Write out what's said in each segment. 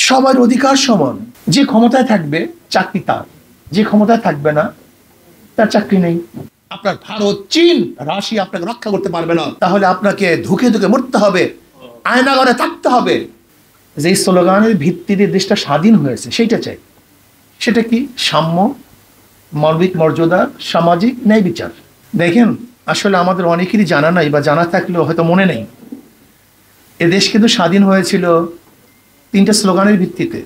সবার অধিকার সমান। যে ক্ষমতায় থাকবে চাকরি তার, যে ক্ষমতায় থাকবে না তার চাকরি নেই। আপনার ভারত, চীন, রাশিয়া আপনাকে রক্ষা করতে পারবে না, তাহলে আপনাকে ধুকে ধুকে মরতে হবে, আয়নাঘরে থাকতে হবে। যে স্লোগানের ভিত্তিতে দেশটা স্বাধীন হয়েছে সেইটা চাই। সেটা কি? সাম্য, মানবিক মর্যাদা, সামাজিক ন্যায় বিচার। দেখেন, আসলে আমাদের অনেকেরই জানা নাই, বা জানা থাকলেও হয়তো মনে নেই। এ দেশ কিন্তু স্বাধীন হয়েছিল তিনটা স্লোগানের ভিত্তিতে: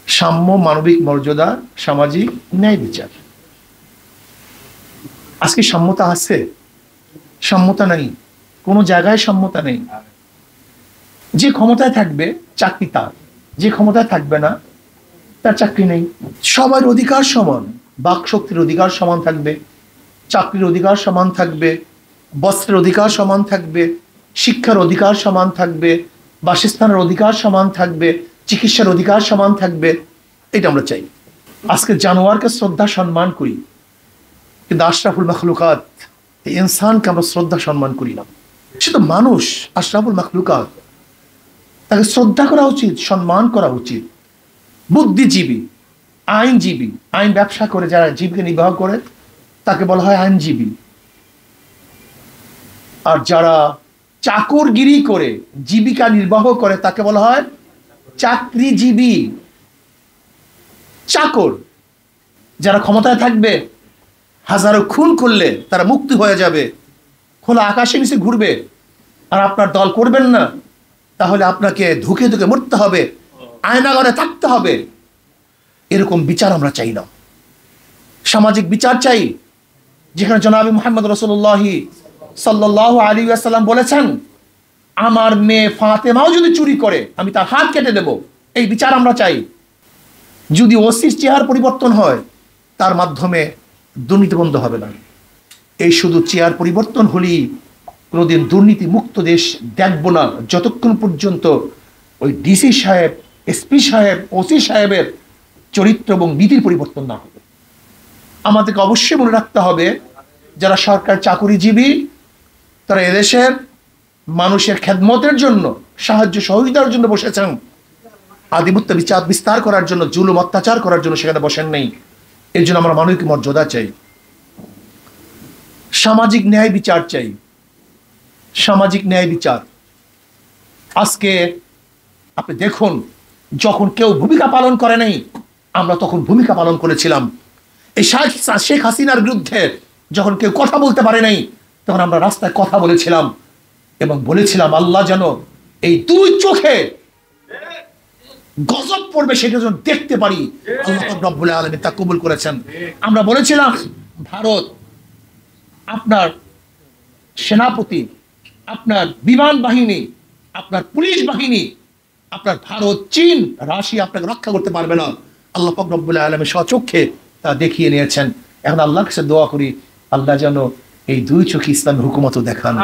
সাম্য, মানবিক মর্যাদা, সামাজিক ন্যায় বিচার। আজকে সাম্যতা আছে? সাম্যতা নেই, কোনো জায়গায় সাম্যতা নেই। যে ক্ষমতায় থাকবে চাকরি তার, যে ক্ষমতায় থাকবে না তার চাকরি নেই। সবার অধিকার সমান, বাক শক্তির অধিকার সমান থাকবে, চাকরির অধিকার সমান থাকবে, বস্ত্রের অধিকার সমান থাকবে, শিক্ষার অধিকার সমান থাকবে, বাসস্থানের অধিকার সমান থাকবে, চিকিৎসার অধিকার সমান থাকবে। এটা আমরা চাই। আজকে জানোয়ারকে শ্রদ্ধা সম্মান করি, কিন্তু আশরাফুল মখলুকাত, এই ইনসানকে আমরা শ্রদ্ধা সম্মান করি না। সে তো মানুষ, আশরাফুল মখলুকাত, তাকে শ্রদ্ধা করা উচিত, সম্মান করা উচিত। বুদ্ধিজীবী, আইনজীবী, আইন ব্যবসা করে যারা জীবিকা নির্বাহ করে তাকে বলা হয় আইনজীবী। আর যারা চাকরগিরি করে জীবিকা নির্বাহ করে তাকে বলা হয় চাকরিজীবী। চাকর যারা ক্ষমতায় থাকবে, হাজারো খুন করলে তারা মুক্তি হয়ে যাবে, খোলা আকাশে নিচে ঘুরবে, আর আপনার দল করবেন না, তাহলে আপনাকে ধুকে ধুকে মরতে হবে, আয়নাঘরে থাকতে হবে। এরকম বিচার আমরা চাই না। সামাজিক বিচার চাই, যেখানে জনাবে মুহাম্মদ রাসূলুল্লাহ সাল্লাল্লাহু আলাইহি ওয়াসাল্লাম বলেছেন, আমার মেয়ে ফাতেমাও যদি চুরি করে আমি তার হাত কেটে দেব। এই বিচার আমরা চাই। যদি ওসির চেহারা পরিবর্তন হয়, তার মাধ্যমে দুর্নীতি বন্ধ হবে না। এই শুধু চেয়ার পরিবর্তন হলেই কোনোদিন দুর্নীতি মুক্ত দেশ দেখব না, যতক্ষণ পর্যন্ত ওই ডিসি সাহেব, এসপি সাহেব, ওসি সাহেবের চরিত্র এবং নীতির পরিবর্তন না হবে। আমাদেরকে অবশ্যই মনে রাখতে হবে, যারা সরকার চাকুরিজীবী তারা এদেশের মানুষের খেদমতের জন্য, সাহায্য সহযোগিতার জন্য বসেছেন। আধিপত্য বিচার বিস্তার করার জন্য, জুলুম অত্যাচার করার জন্য সেখানে বসেন নেই। এর জন্য আমরা মানবিক মর্যাদা চাই, সামাজিক ন্যায় বিচার চাই, সামাজিক ন্যায় বিচার। আজকে আপনি দেখুন, যখন কেউ ভূমিকা পালন করে নাই, আমরা তখন ভূমিকা পালন করেছিলাম। এই শেখ হাসিনার বিরুদ্ধে যখন কেউ কথা বলতে পারে নাই, তখন আমরা রাস্তায় কথা বলেছিলাম এবং বলেছিলাম আল্লাহ যেন এই দুই চোখে গজব পড়বে সেটা যেন দেখতে পারি। আল্লাহ রাব্বুল আলামিন তা কবুল করেছেন। আমরা বলেছিলাম, ভারত, আপনার সেনাপতি, আপনার বিমান বাহিনী, আপনার পুলিশ বাহিনী, আপনার ভারত, চীন, রাশিয়া আপনাকে রক্ষা করতে পারবে না। আল্লাহ পাক রব্বুল আলামিন স্বচক্ষে তা দেখিয়ে নিয়েছেন। এখন আল্লাহর কাছে দোয়া করি, আল্লাহ যেন এই দুই চোখে ইসলামের হুকুমতও দেখান।